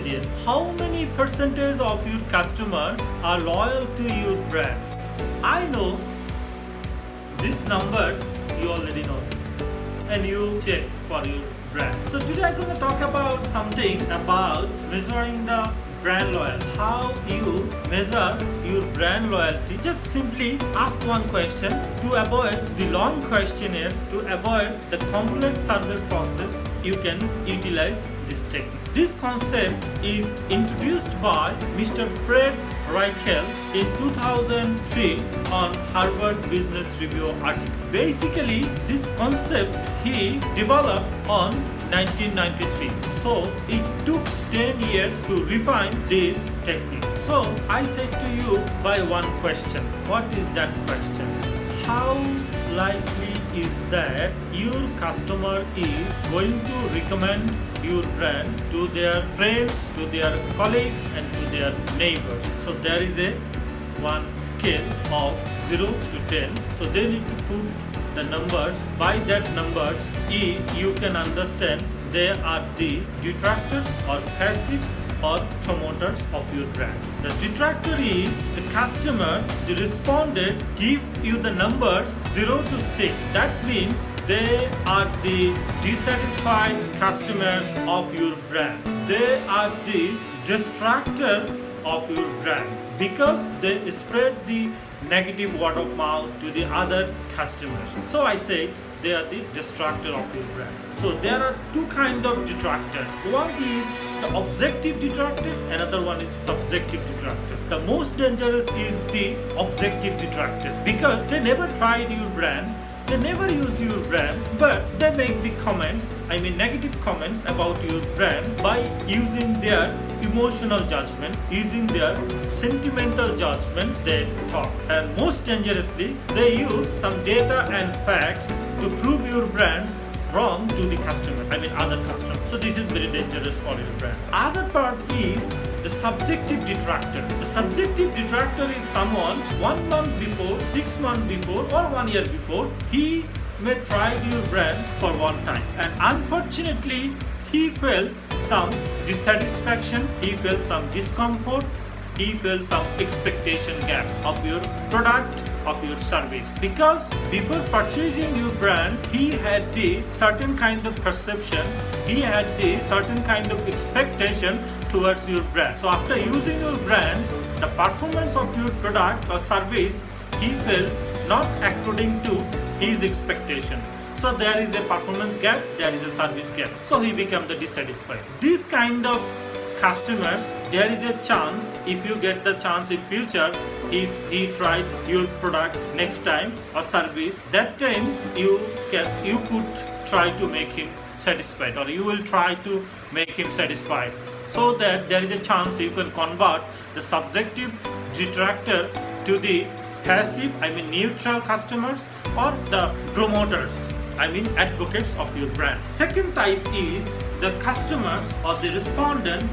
ingredient. How many percentage of your customers are loyal to your brand? I know these numbers, you already know, and you check for your brand. So today I'm going to talk about something about measuring the brand loyalty. How you measure your brand loyalty. Just simply ask one question. To avoid the long questionnaire, to avoid the complex survey process, you can utilize this technique. This concept is introduced by Mr. Fred Reichel in 2003 on Harvard Business Review article. Basically, this concept he developed on 1993. So it took 10 years to refine this technique. So I said to you by one question. What is that question? How likely is that your customer is going to recommend your brand to their friends, to their colleagues, and to their neighbors? So there is a one scale of 0 to 10. So they need to put the numbers. By that numbers, you can understand they are the detractors or passive or promoters of your brand. The detractor is the customer, the respondent give you the numbers 0 to 6. That means they are the dissatisfied customers of your brand. They are the detractor of your brand because they spread the negative word of mouth to the other customers. So I say they are the detractor of your brand. So there are two kinds of detractors. One is the objective detractor, another one is subjective detractor. The most dangerous is the objective detractor because they never tried your brand, they never used your brand, but they make the comments, negative comments about your brand by using their emotional judgment, using their sentimental judgment they talk. And most dangerously, they use some data and facts to prove your brands wrong to the customer, other customers. So this is very dangerous for your brand. Other part is the subjective detractor. The subjective detractor is someone 1 month before, 6 months before, or 1 year before, he may try your brand for one time. And unfortunately, he felt some dissatisfaction, he felt some discomfort, he felt some expectation gap of your product, of your service. Because before purchasing your brand, he had the certain kind of perception, he had the certain kind of expectation towards your brand. So after using your brand, the performance of your product or service, he felt not according to his expectation. So there is a performance gap, there is a service gap. So he became the dissatisfied. This kind of customers, there is a chance, if you get the chance in future, if he tried your product next time or service, that time you could try to make him satisfied, or you will try to make him satisfied, so that there is a chance you can convert the subjective detractor to the passive, neutral customers, or the promoters, advocates of your brand. Second type is the customers or the respondent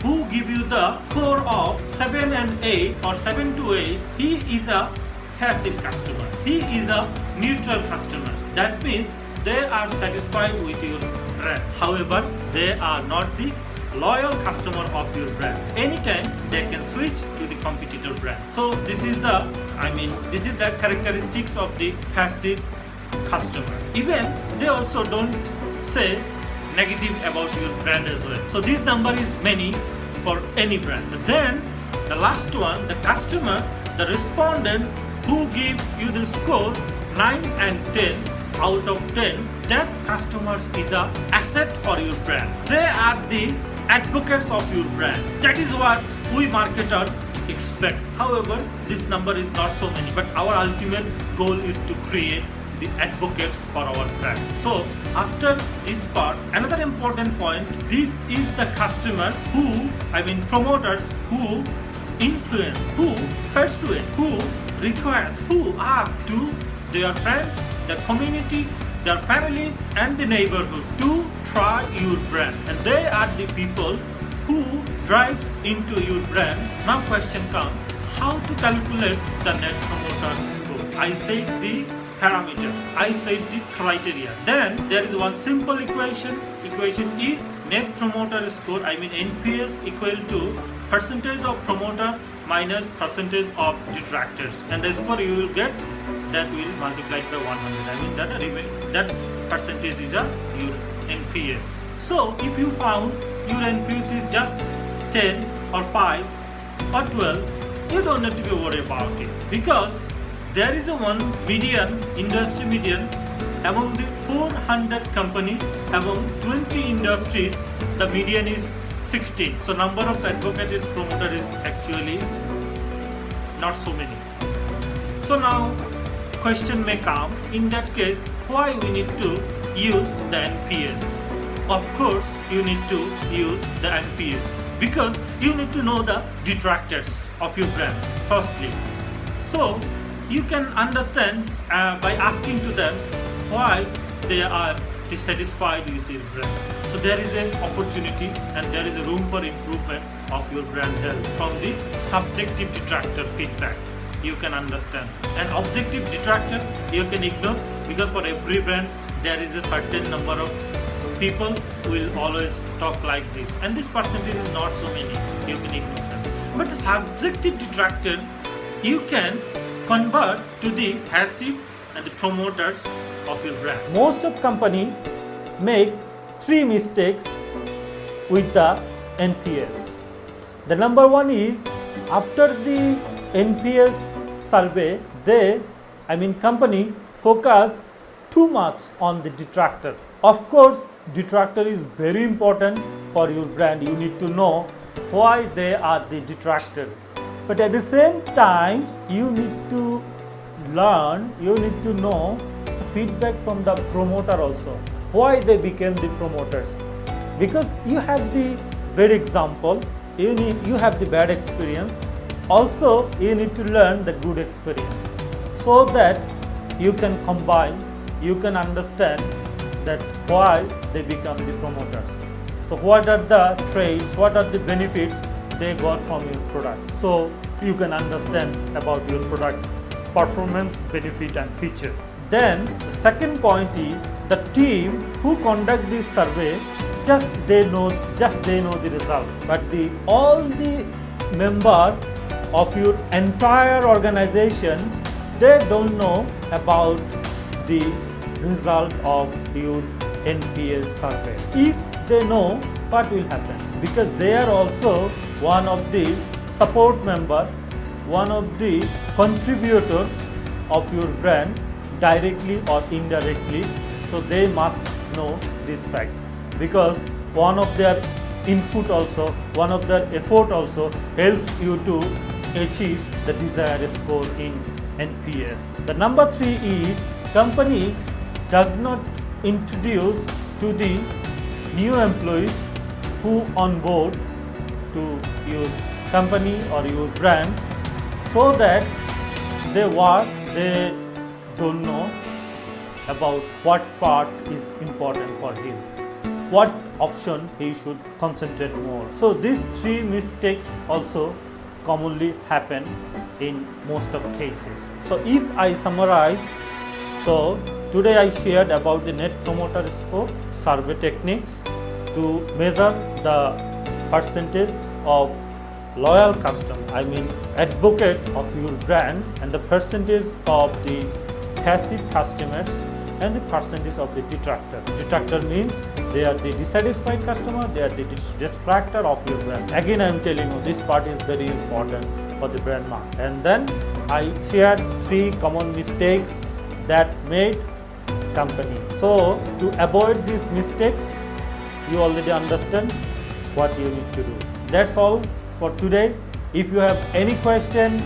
who give you the score of 7 and 8 or 7 to 8. He is a passive customer. He is a neutral customer. That means they are satisfied with your brand. However, they are not the loyal customer of your brand. Anytime they can switch to the competitor brand. So this is the characteristics of the passive customer. Even they also don't say negative about your brand as well. So this number is many for any brand. But then the last one, the customer, the respondent who give you the score 9 and 10 out of 10, that customer is an asset for your brand. They are the advocates of your brand. That is what we marketers expect. However, this number is not so many, but our ultimate goal is to create the advocates for our brand. So after this part, another important point, this is the customers who, promoters who influence, who persuade, who request, who ask to their friends, their community, their family, and the neighborhood to try your brand. And they are the people who drive into your brand. Now question comes, how to calculate the net promoter score? I say the parameters, I said the criteria. Then there is one simple equation. Equation is net promoter score, I mean NPS equal to percentage of promoter minus percentage of detractors, and the score you will get, that will multiply by 100. I mean that percentage is your NPS. So if you found your NPS is just 10 or 5 or 12, you don't need to be worried about it, because there is a one median, industry median, among the 400 companies, among 20 industries, the median is 16. So number of advocates promoter is actually not so many. So now question may come, in that case, why we need to use the NPS? Of course you need to use the NPS because you need to know the detractors of your brand firstly. So you can understand by asking to them why they are dissatisfied with your brand. So there is an opportunity and there is a room for improvement of your brand health from the subjective detractor feedback. You can understand. An objective detractor you can ignore, because for every brand there is a certain number of people who will always talk like this, and this percentage is not so many, you can ignore them. But the subjective detractor you can convert to the passive and the promoters of your brand. Most of company make 3 mistakes with the NPS. The number one is, after the NPS survey, company focus too much on the detractor. Of course, detractor is very important for your brand. You need to know why they are the detractor. But at the same time, you need to learn, you need to know the feedback from the promoter also. Why they became the promoters. Because you have the bad example, you have the bad experience. Also, you need to learn the good experience so that you can combine, you can understand that why they become the promoters. So what are the traits, what are the benefits they got from your product. So you can understand about your product performance, benefit and feature. Then the second point is, the team who conduct this survey, just they know the result, but all the member of your entire organization, they don't know about the result of your NPS survey. If they know, what will happen? Because they are also one of the support member, one of the contributor of your brand, directly or indirectly. So they must know this fact, because one of their input also, one of their effort also helps you to achieve the desired score in NPS. The number 3 is, company does not introduce to the new employees who onboard to your company or your brand, so that they don't know about what part is important for him, what option he should concentrate more. So these 3 mistakes also commonly happen in most of cases. So if I summarize, so today I shared about the net promoter score survey techniques to measure the percentage of loyal customer, advocate of your brand, and the percentage of the passive customers and the percentage of the detractor. Detractor means they are the dissatisfied customer, they are the detractor of your brand. Again I am telling you, this part is very important for the brand mark. And then I shared 3 common mistakes that made companies. So to avoid these mistakes, you already understand what you need to do. That's all for today. If you have any question,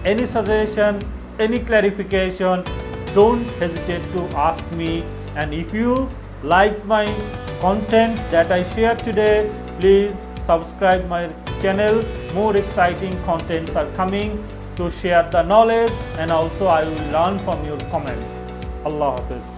any suggestion, any clarification, don't hesitate to ask me. And if you like my contents that I shared today, please subscribe my channel. More exciting contents are coming to share the knowledge, and also I will learn from your comment. Allah Hafiz.